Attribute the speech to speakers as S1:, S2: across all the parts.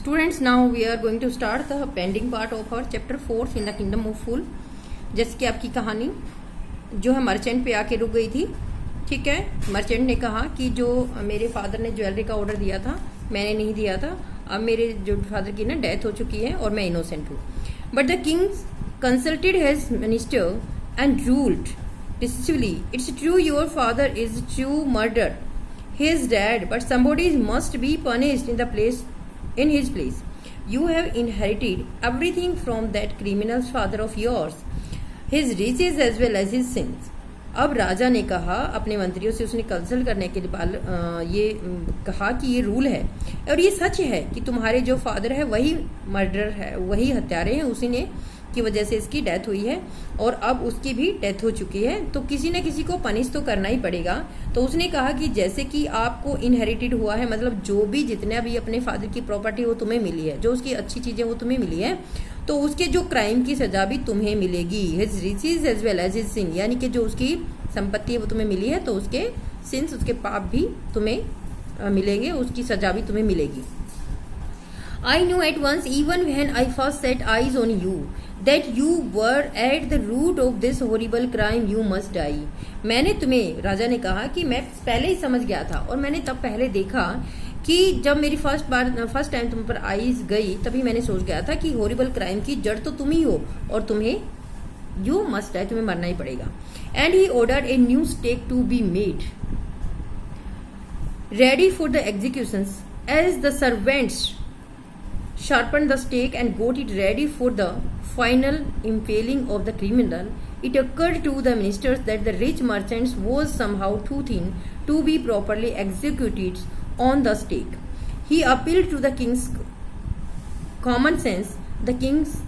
S1: Students, now we are going to start the pending part of our chapter 4 in the Kingdom of Fool. जैसे कि आपकी कहानी जो है मर्चेंट पे आके रुक गई थी. ठीक है, मर्चेंट ने कहा कि जो मेरे फादर ने ज्वेलरी का ऑर्डर दिया था मैंने नहीं दिया था. अब मेरे जो फादर की ना डेथ हो चुकी है और मैं इनोसेंट हूँ. But the king consulted his minister and ruled decisively. It's true your father is true murdered his dad, but somebody must be punished in his place. You have inherited everything from that criminal's father of yours, his riches as well as his sins. अब राजा ने कहा अपने मंत्रियों से, उसने consult करने के लिए ये कहा कि ये रूल है और ये सच है कि तुम्हारे जो फादर है वही मर्डर है, वही हत्यारे हैं, उसी ने की वजह से इसकी डेथ हुई है और अब उसकी भी डेथ हो चुकी है, तो किसी न किसी को पनिश तो करना ही पड़ेगा. तो उसने कहा कि जैसे कि आपको इनहेरिटेड हुआ है, मतलब जो भी जितने भी अपने फादर की प्रॉपर्टी वो तुम्हें मिली है, जो उसकी अच्छी चीजें वो तुम्हें मिली है, तो उसके जो क्राइम की सजा भी तुम्हें मिलेगी. His riches as well as his sin, यानी कि जो उसकी संपत्ति है वो तुम्हें मिली है, तो उसके सिंस, उसके पाप भी तुम्हें मिलेंगे, उसकी सजा भी तुम्हें मिलेगी. I knew at once, even when I first set eyes on you, that you were at the root of this horrible crime. You must die. मैंने तुम्हें, राजा ने कहा कि मैं पहले ही समझ गया था और मैंने तब पहले देखा कि जब मेरी फर्स्ट टाइम तुम पर आईज गई तभी मैंने सोच गया था कि हॉरिबल क्राइम की जड़ तो तुम ही हो और तुम्हें यू मस्ट डाई, तुम्हें मरना ही पड़ेगा. And he ordered a new stake to be made ready for the execution. As the servants sharpened the stake and got it ready for the final impaling of the criminal, it occurred to the ministers that the rich merchant was somehow too thin to be properly executed on the stake. He appealed to the king's common sense. The king's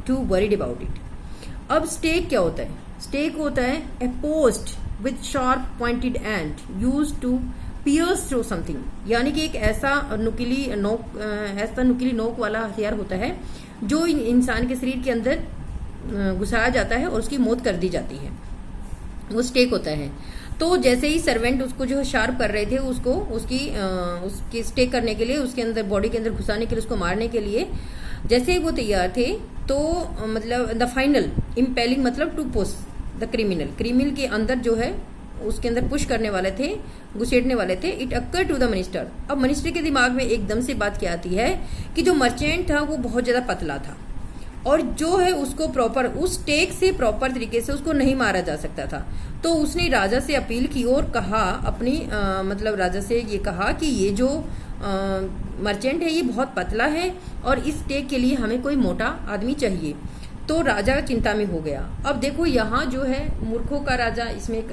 S1: too worried about it. अब stake क्या होता है? Stake होता है a post with sharp pointed end used to piers through something, यानी कि एक ऐसा नुकीली नोक वाला हथियार होता है जो इंसान के शरीर के अंदर घुसाया जाता है और उसकी मौत कर दी जाती है, वो स्टेक होता है. तो जैसे ही सर्वेंट उसको जो शार्प कर रहे थे, उसको उसकी स्टेक करने के लिए, उसके अंदर बॉडी के अंदर घुसाने के लिए, उसको मारने के लिए जैसे ही वो तैयार थे, तो मतलब द फाइनल इम्पेलिंग मतलब टू पुश द क्रिमिनल के अंदर जो है उसके अंदर पुश करने वाले थे, घुसेटने वाले थे. It occurred to the minister. अब मिनिस्टर के दिमाग में एकदम से बात क्या आती है कि जो मर्चेंट था वो बहुत ज्यादा पतला था और जो है उसको प्रॉपर उस स्टेक से प्रॉपर तरीके से उसको नहीं मारा जा सकता था. तो उसने राजा से अपील की और कहा अपनी मतलब राजा से ये कहा कि ये जो मर्चेंट है ये बहुत पतला है और इस स्टेक के लिए हमें कोई मोटा आदमी चाहिए. तो राजा चिंता में हो गया. अब देखो यहाँ जो है मूर्खों का राजा, इसमें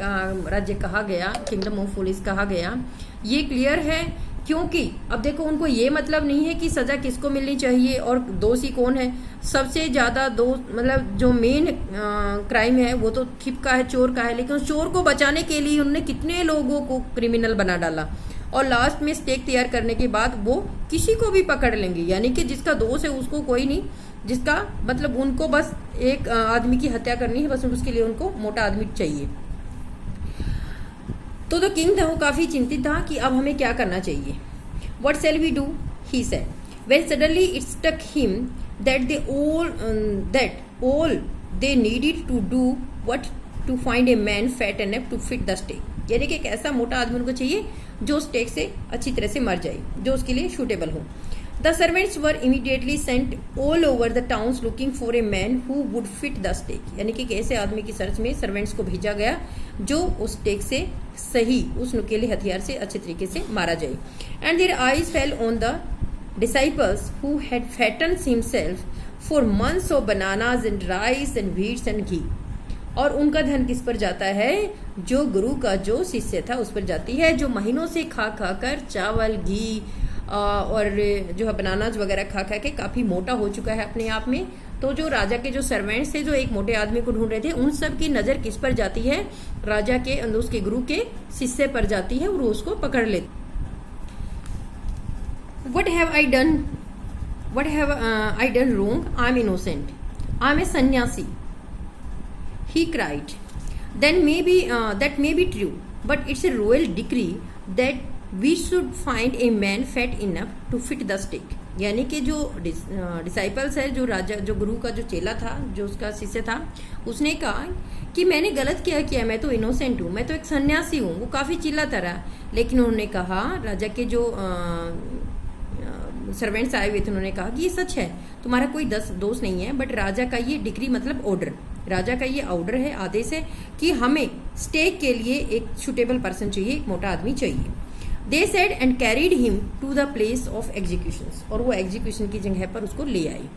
S1: राज्य कहा गया, किंगडम ऑफ फूल्स कहा गया, ये क्लियर है. क्योंकि अब देखो उनको ये मतलब नहीं है कि सजा किसको मिलनी चाहिए और दोषी कौन है. सबसे ज्यादा मतलब जो मेन क्राइम है वो तो थिप का है, चोर का है, लेकिन उस चोर को बचाने के लिए उन्होंने कितने लोगों को क्रिमिनल बना डाला और लास्ट में स्टेक तैयार करने के बाद वो किसी को भी पकड़ लेंगे, यानी कि जिसका दोष है उसको कोई नहीं, जिसका मतलब उनको बस एक आदमी की हत्या करनी है, बस उसके लिए उनको मोटा आदमी चाहिए. तो किंग था वो काफी चिंतित था कि अब हमें क्या करना चाहिए. What shall we do, he said. When suddenly it struck him that all they needed to do what to find a man fat enough to fit the stake, यानी कि एक ऐसा मोटा आदमी उनको चाहिए जो स्टेक से अच्छी तरह से मर जाए, जो उसके लिए सूटेबल हो. The servants were immediately sent all over the towns looking for a man who would fit the stake. यानी कि ऐसे आदमी की सर्च में सर्वेंट्स को भेजा गया जो उस स्टेक से सही, उस नुकीले हथियार से अच्छे तरीके से मारा जाए. And their eyes fell on the disciples who had fattened himself for months of bananas and rice and wheats and ghee. और उनका ध्यान किस पर जाता है? जो गुरु का जो शिष्य था उस पर जाती है, जो महीनों से खा खा कर चावल, घी और जो है बनानाज वगैरह खा खा के काफी मोटा हो चुका है अपने आप में. तो जो राजा के जो सर्वेंट्स थे जो एक मोटे आदमी को ढूंढ रहे थे, उन सब की नजर किस पर जाती है? राजा के उसके गुरु के शिष्य पर जाती है और उसको पकड़ लेते. What have I done? What have I done wrong? I am innocent. I am a sannyasi. He cried. Then maybe that may be true, but it's a royal decree that we should find a man fat enough to fit the stick. यानी कि जो disciples है, जो राजा, जो गुरु का जो चेला था, जो उसका शिष्य था, उसने कहा कि मैंने गलत क्या किया, मैं तो इनोसेंट हूँ, मैं तो एक सन्यासी हूँ। वो काफी चिल्लाता रहा, लेकिन उन्होंने कहा, राजा के जो सर्वेंट्स आए हुए थे, उन्होंने कहा कि ये सच है, तुम्हारा कोई दोष नहीं है, बट राजा का ये डिक्री मतलब ऑर्डर, राजा का ये ऑर्डर है, आदेश है कि हमें स्टेक के लिए एक सुटेबल पर्सन चाहिए, एक मोटा आदमी चाहिए। They said and carried him to the place of execution, और वो एग्जीक्यूशन की जगह पर उसको ले आई।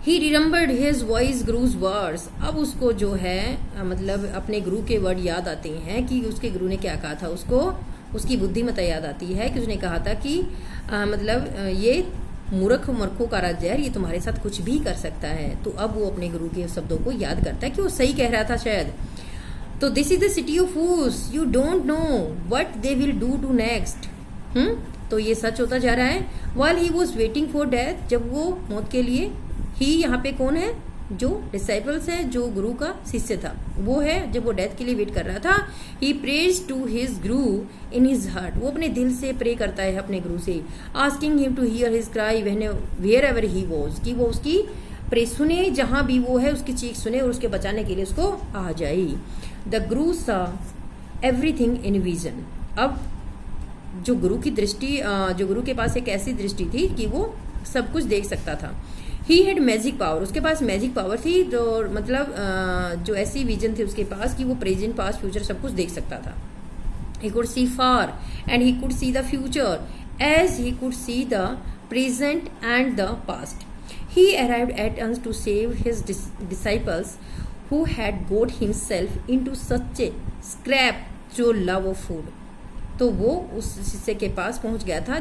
S1: He remembered his wise guru's words. अब उसको जो है मतलब अपने गुरु के वर्ड याद आते हैं कि उसके गुरु ने क्या कहा था, उसको उसकी बुद्धिमत्ता याद आती है कि उसने कहा था कि मतलब ये मूर्खों का राज्य है, ये तुम्हारे साथ कुछ भी कर सकता है। तो अब वो अपने गुरु के शब्दों को याद करता है कि वो सही कह रहा था शायद। तो this is the city of fools, you don't know what they will do to next. तो ये सच होता जा रहा है। While he was waiting for death, जब वो मौत के लिए, ही यहाँ पे कौन है, जो डिसाइपल्स है, जो गुरु का शिष्य था वो है, जब वो डेथ के लिए वेट कर रहा था, ही praise to his Guru in his heart, वो अपने दिल से प्रे करता है अपने गुरु से, asking him to hear his cry wherever he was, कि वो उसकी प्रे सुने, जहां भी वो है उसकी चीख सुने और उसके बचाने के लिए उसको आ जाए। द गुरु सा एवरीथिंग इन विजन। अब जो गुरु की दृष्टि, जो गुरु के पास एक ऐसी दृष्टि थी कि वो सब कुछ देख सकता था। ही हैड मैजिक पावर, उसके पास मैजिक पावर थी, जो मतलब जो ऐसी विजन थी उसके पास कि वो प्रेजेंट पास्ट फ्यूचर सब कुछ देख सकता था। He could see far and he could see the future as he could see the present and the past. He arrived at once to save his disciples who had got himself into such a scrape जो love of food. तो वो उस शिष्य के पास पहुंच गया था,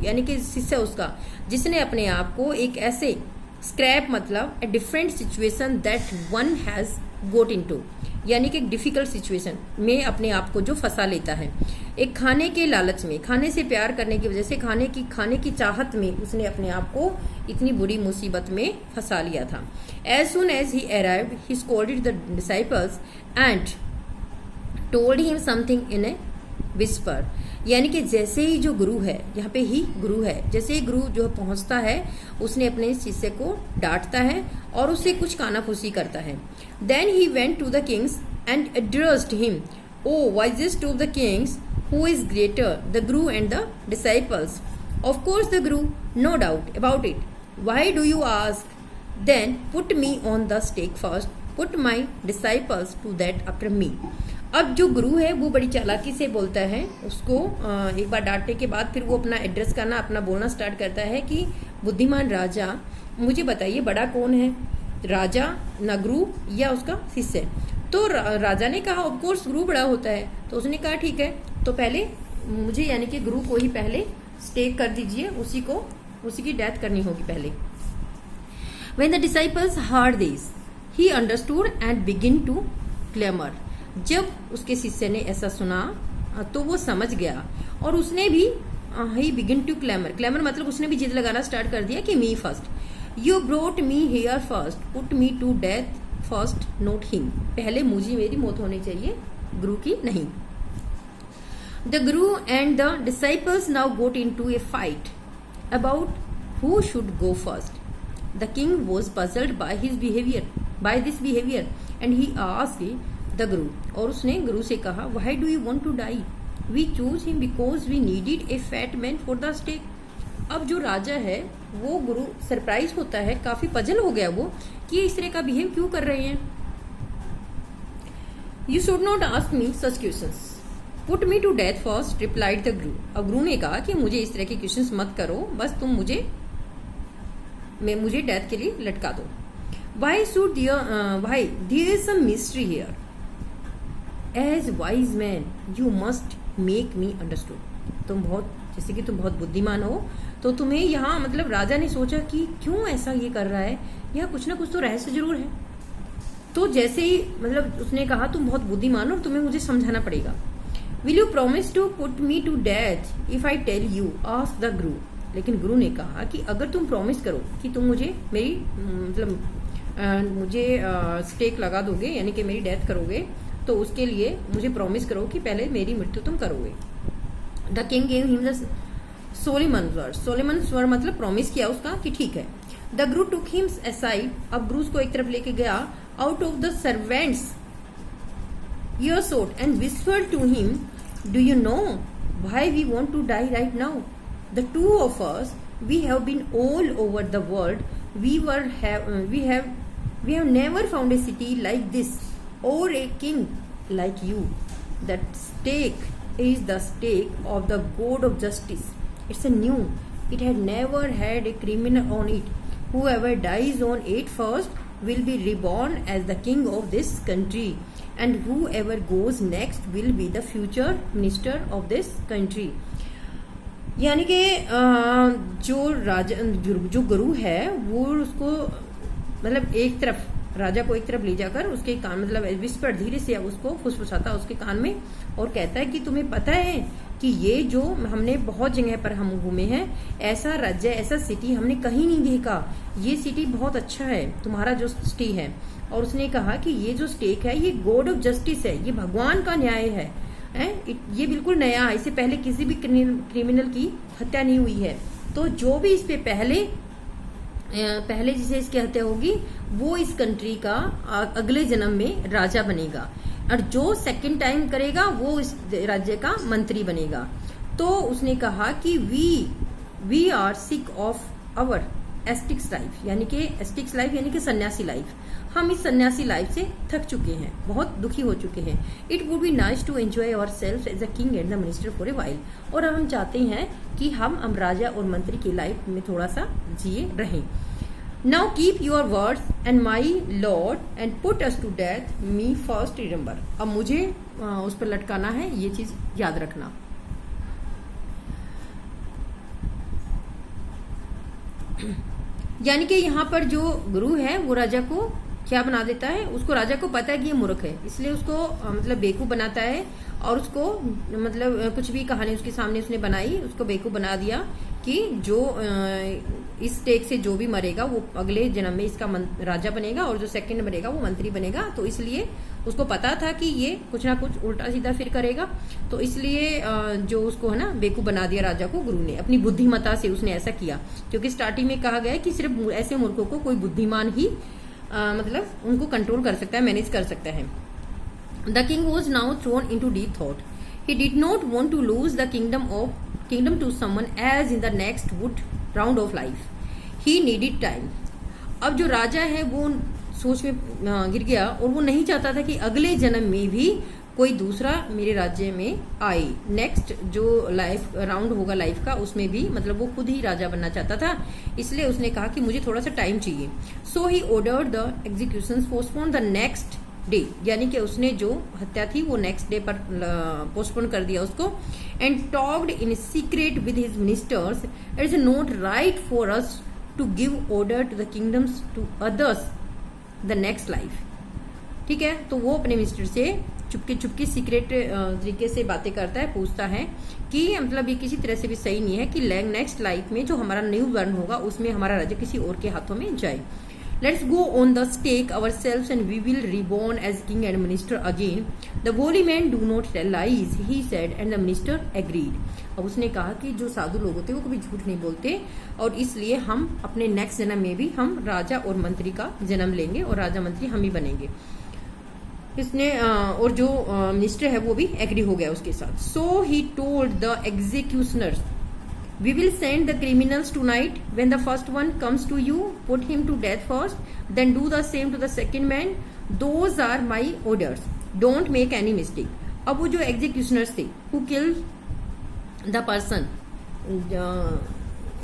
S1: यानी कि शिष्य उसका, जिसने अपने आप को एक ऐसे स्क्रैप मतलब a different situation that one has got into, यानी कि एक डिफिकल्ट सिचुएशन में अपने आप को जो फंसा लेता है, एक खाने के लालच में, खाने से प्यार करने की वजह से, खाने की चाहत में उसने अपने आप को इतनी बुरी मुसीबत में फंसा लिया था। As soon as he arrived he scolded the disciples and told him something in a whisper. यानी कि जैसे ही जो गुरु है, यहाँ पे ही गुरु है, जैसे ही गुरु जो पहुंचता है, उसने अपने शिष्य को डांटता है और उससे कुछ कानाफूसी करता है। Then he went to the kings and addressed him, O wisest of the kings, who is greater, the guru and the disciples? Of course the guru, no doubt about it. Why do you ask? Then put me on the stake first, put my disciples to that after me. अब जो गुरु है वो बड़ी चालाकी से बोलता है उसको, एक बार डांटने के बाद फिर वो अपना एड्रेस करना, अपना बोलना स्टार्ट करता है कि बुद्धिमान राजा, मुझे बताइए बड़ा कौन है, राजा ना गुरु या उसका शिष्य? तो राजा ने कहा ऑफ कोर्स गुरु बड़ा होता है। तो उसने कहा ठीक है, तो पहले मुझे यानी कि गुरु को ही पहले स्टेक कर दीजिए, उसी की डेथ करनी होगी पहले। When the disciples heard this, he understood and began to clamor. जब उसके शिष्य ने ऐसा सुना तो वो समझ गया और उसने भी ही बिगिन टू क्लैमर मतलब उसने भी जिद लगाना स्टार्ट कर दिया कि me first, you brought me here first, put me to death first, not him. पहले मुझे मेरी मौत होनी चाहिए, गुरु की नहीं। The guru and the disciples now got into a fight about who should go first. The king was puzzled by this behavior, and he asked the Guru. और उसने गुरु से कहा, Why do you want to die? We chose him because we needed a fat man for the stake. अब जो राजा है वो गुरु surprise होता है, काफी पजल हो गया वो कि इस तरह का बिहेव क्यों कर रहे हैं। You should not ask me such questions. Put me to death first, replied the Guru. अब गुरु ने कहा कि मुझे इस तरह के क्वेश्चंस मत करो, बस तुम मुझे डेथ के लिए लटका दो। Why there is some mystery here. As wise man, you must make me understood. जैसे कि तुम बहुत बुद्धिमान हो, तो तुम्हें यहाँ मतलब राजा ने सोचा कि क्यों ऐसा ये कर रहा है, यहाँ कुछ ना कुछ तो रहस्य जरूर है। तो जैसे ही मतलब उसने कहा तुम बहुत बुद्धिमान हो, तुम्हें मुझे समझाना पड़ेगा। Will you promise to put me to death if I tell you? Ask the Guru. लेकिन गुरु ने कहा कि अगर तुम प्रॉमिस करो कि तुम मुझे मेरी मुझे स्टेक लगा दोगे, यानी कि मेरी डेथ करोगे, तो उसके लिए मुझे प्रॉमिस करो कि पहले मेरी मृत्यु तुम करोगे। The king gave him the solemn swear, solemn स्वर मतलब प्रॉमिस किया उसका कि ठीक है। The guru took him aside, अब ग्रू को एक तरफ लेके गया, out of the servants earshot and whispered to him, do you know why we want to die right now? The two of us, we have been all over the world, we have never found a city like this or a king like you. That stake is the stake of the god of justice. It's a new, it had never had a criminal on it. Whoever dies on it first will be reborn as the king of this country, and whoever goes next will be the future minister of this country. यानी कि जो राजा, जो गुरु है वो उसको मतलब एक तरफ, राजा को एक तरफ ले जाकर उसके कान मतलब विस्पर धीरे से उसको फुसफुसाता उसके कान में और कहता है कि तुम्हें पता है कि ये जो हमने बहुत जगह पर हम घूमे हैं, ऐसा राज्य ऐसा सिटी हमने कहीं नहीं देखा, ये सिटी बहुत अच्छा है तुम्हारा जो सिटी है। और उसने कहा कि ये जो स्टेक है ये गॉड ऑफ जस्टिस है, ये भगवान का न्याय है, ये बिल्कुल नया है, इससे पहले किसी भी क्रिमिनल की हत्या नहीं हुई है। तो जो भी इस पे पहले जिसे इसकी हत्या होगी वो इस कंट्री का अगले जन्म में राजा बनेगा, और जो सेकंड टाइम करेगा वो इस राज्य का मंत्री बनेगा। तो उसने कहा कि we are sick of our ascetics life, यानी कि एस्टिक्स लाइफ यानी कि सन्यासी लाइफ, हम इस सन्यासी लाइफ से थक चुके हैं, बहुत दुखी हो चुके हैं। It would be nice to enjoy our self as a king and the minister for a while, और हम चाहते हैं कि हम राजा और मंत्री की लाइफ में थोड़ा सा जिए रहें। Now keep your words and my lord and put us to death me first remember, अब मुझे उस पर लटकाना है, ये चीज याद रखना। यानी कि यहाँ पर जो गुरु है वो राजा को क्या बना देता है, उसको राजा को पता है कि ये मूर्ख है, इसलिए उसको मतलब बेवकूफ बनाता है, और उसको मतलब कुछ भी कहानी उसके सामने उसने बनाई, उसको बेवकूफ बना दिया कि जो इस स्टेक से जो भी मरेगा वो अगले जन्म में इसका राजा बनेगा, और जो सेकंड मरेगा वो मंत्री बनेगा। तो इसलिए उसको पता था कि ये कुछ ना कुछ उल्टा सीधा फिर करेगा, तो इसलिए जो उसको है ना बेवकूफ बना दिया राजा को गुरु ने, अपनी बुद्धिमत्ता से उसने ऐसा किया। क्योंकि स्टार्टिंग में कहा गया है कि सिर्फ ऐसे मूर्खों को कोई बुद्धिमान ही मतलब उनको कंट्रोल कर सकता है, मैनेज कर सकता है। The king was now thrown into deep thought, he did not want to lose the kingdom to someone as in the next would round of life, he needed time. अब जो राजा है वो सोच में गिर गया, और वो नहीं चाहता था कि अगले जन्म में भी कोई दूसरा मेरे राज्य में आए, नेक्स्ट जो लाइफ राउंड होगा लाइफ का उसमें भी मतलब वो खुद ही राजा बनना चाहता था। इसलिए उसने कहा कि मुझे थोड़ा सा टाइम चाहिए। So he ordered the execution postpone the next day, यानी कि उसने जो हत्या थी वो नेक्स्ट डे पर पोस्टपोन कर दिया उसको। And talked in secret with his ministers, it is not right for us to give order to the kingdoms to others the next life. ठीक है, तो वो अपने मिनिस्टर से चुपके सीक्रेट तरीके से बातें करता है, पूछता है कि मतलब ये किसी तरह से भी सही नहीं है कि नेक्स्ट लाइफ में जो हमारा न्यू बर्न होगा उसमें हमारा राज्य किसी और के हाथों में जाए। Let's go on the stake our self and we will reborn as king and minister again. The holy man do not tell lies, he said, and the minister agreed. अब उसने कहा कि जो साधु लोग होते हैं वो कभी झूठ नहीं बोलते, और इसलिए हम अपने नेक्स्ट जन्म में भी हम राजा और मंत्री का जन्म लेंगे और राजा मंत्री हम ही बनेंगे। इसने और जो मिनिस्टर है वो भी एग्री हो गया उसके साथ। So he told the executioners, we will send the criminals tonight, when the first one comes to you put him to death first, then do the same to the second man, those are my orders, don't make any mistake. अब वो जो executioners थे who kill the person,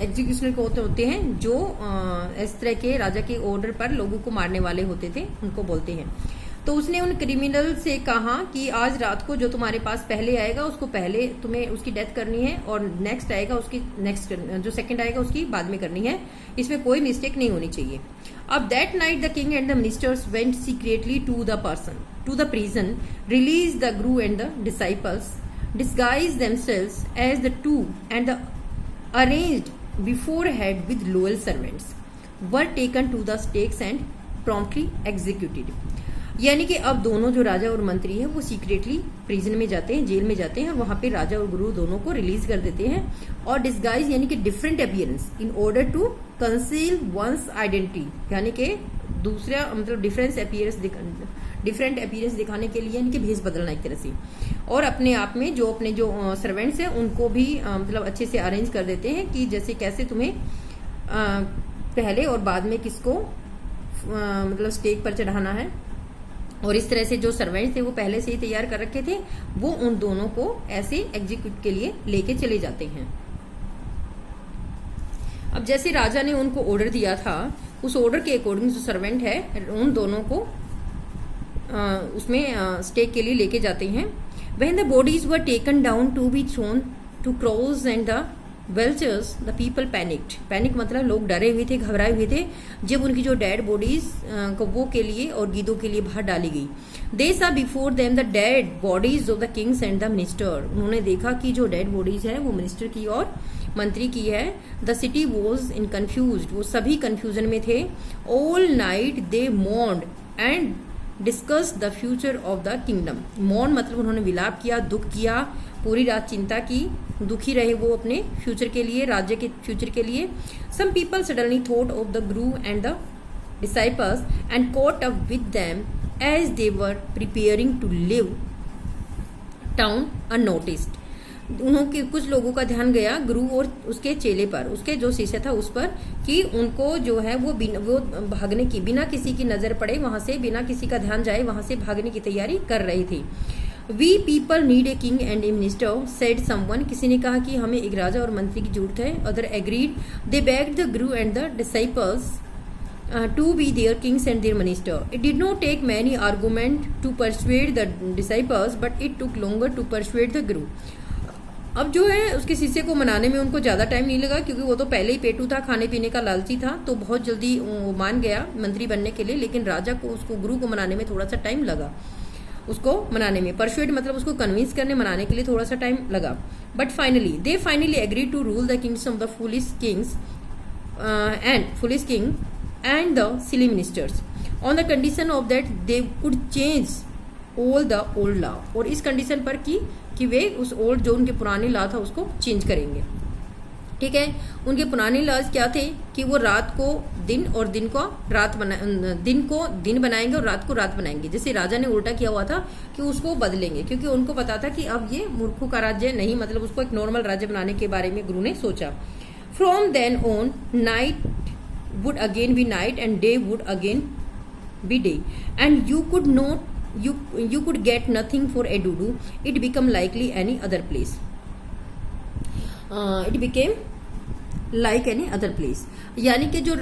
S1: executioner को होते हैं जो इस तरह के राजा के ऑर्डर पर लोगों को मारने वाले होते थे, उनको बोलते हैं। तो उसने उन क्रिमिनल से कहा कि आज रात को जो तुम्हारे पास पहले आएगा उसको पहले तुम्हें उसकी डेथ करनी है, और नेक्स्ट आएगा उसकी नेक्स्ट जो सेकंड आएगा उसकी बाद में करनी है, इसमें कोई मिस्टेक नहीं होनी चाहिए। अब that night the king and the ministers went secretly to the prison, release the guru and the disciples, disguised themselves as the two, and the arranged beforehand with loyal servants were taken to the stakes and promptly executed. यानी कि अब दोनों जो राजा और मंत्री है वो secretly prison में जाते हैं, जेल में जाते हैं, और वहां पे राजा और गुरु दोनों को रिलीज कर देते हैं, और डिस्गाइज यानी कि different appearance in order to conceal one's identity, यानी कि दूसरा मतलब डिफरेंट अपीयरेंस दिखाने के लिए इनके भेष बदलना एक तरह से, और अपने आप में जो अपने जो सर्वेंट्स हैं उनको भी मतलब अच्छे से अरेंज कर देते हैं कि जैसे कैसे तुम्हें पहले और बाद में किसको मतलब स्टेक पर चढ़ाना है, और इस तरह से जो सर्वेंट्स थे वो पहले से ही तैयार कर रखे थे, वो उन दोनों को ऐसे एग्जीक्यूट के लिए लेके चले जाते हैं। अब जैसे राजा ने उनको ऑर्डर दिया था, उस ऑर्डर के अकॉर्डिंग जो सर्वेंट है उन दोनों को उसमें स्टेक के लिए लेके जाते हैं। When the bodies were taken down to be thrown to crows and the vultures, the people panicked. Panic मतलब लोग डरे हुए थे, घबराए हुए थे जब उनकी जो डेड बॉडीज कौवों के लिए और गीदों के लिए बाहर डाली गई। They saw before them the dead bodies of the kings and the minister. उन्होंने देखा कि जो डेड बॉडीज है वो मिनिस्टर की और मंत्री की है। The city was in confused. वो सभी कंफ्यूजन में थे। All night they mourned and discuss the future of the kingdom. मौन मतलब उन्होंने विलाप किया, दुख किया, पूरी रात चिंता की, दुखी रहे वो अपने फ्यूचर के लिए, राज्य के फ्यूचर के लिए। Some people suddenly thought of the guru and the disciples and caught up with them as they were preparing to leave town unnoticed. उन्होंने कुछ लोगों का ध्यान गया गुरु और उसके चेले पर, उसके जो शिष्य था उस पर, कि उनको जो है वो भागने की, बिना किसी की नजर पड़े वहां से, बिना किसी का ध्यान जाए वहां से भागने की तैयारी कर रही थी। We people need a king and a minister said someone. किसी ने कहा कि हमें एक राजा और मंत्री की जरूरत है। Other agreed. They begged the guru and the disciples to be their kings and their minister. It did not take many arguments to persuade the disciples, but it took longer to persuade the guru. अब जो है उसके शिष्य को मनाने में उनको ज्यादा टाइम नहीं लगा, क्योंकि वो तो पहले ही पेटू था, खाने पीने का लालची था, तो बहुत जल्दी वो मान गया मंत्री बनने के लिए। लेकिन राजा को, उसको गुरु को मनाने में थोड़ा सा टाइम लगा, उसको मनाने में, परसुएड मतलब उसको कन्विंस करने, मनाने के लिए थोड़ा सा टाइम लगा। But finally they agree to rule the kings of the foolish king and the silly ministers on the condition of that they could change all the old law। और इस कंडीशन पर कि वे उस ओल्ड जो उनके पुराने law था उसको चेंज करेंगे। ठीक है, उनके पुराने लॉज क्या थे कि वो रात को दिन और दिन को दिन बनाएंगे और रात को रात बनाएंगे। जैसे राजा ने उल्टा किया हुआ था कि उसको बदलेंगे, क्योंकि उनको पता था कि अब ये मूर्खों का राज्य नहीं, मतलब उसको एक नॉर्मल राज्य बनाने के बारे में गुरु ने सोचा। From then on night would again be night and day would again be day, and you could get nothing for Edudu. It became likely any other place. It became like any other place. यानी कि जो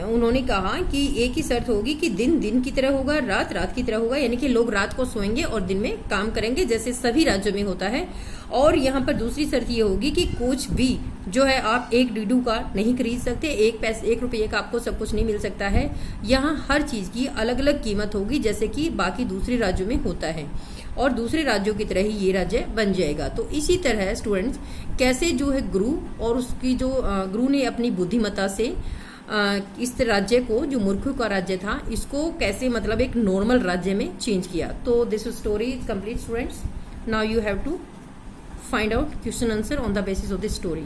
S1: उन्होंने कहा कि एक ही शर्त होगी कि दिन दिन की तरह होगा, रात रात की तरह होगा, यानी कि लोग रात को सोएंगे और दिन में काम करेंगे जैसे सभी राज्यों में होता है। और यहाँ पर दूसरी शर्त ये होगी कि कुछ भी जो है आप एक डीडू का नहीं खरीद सकते, एक रुपये का आपको सब कुछ नहीं मिल सकता है। यहाँ हर चीज की अलग अलग कीमत होगी, जैसे कि बाकी दूसरे राज्यों में होता है, और दूसरे राज्यों की तरह ही ये राज्य बन जाएगा। तो इसी तरह स्टूडेंट्स कैसे जो है गुरु और उसकी जो गुरु ने अपनी बुद्धिमत्ता से इस राज्य को, जो मूर्खों का राज्य था, इसको कैसे मतलब एक नॉर्मल राज्य में चेंज किया। तो this story is complete students. Now you have to find out question answer on the basis of this story.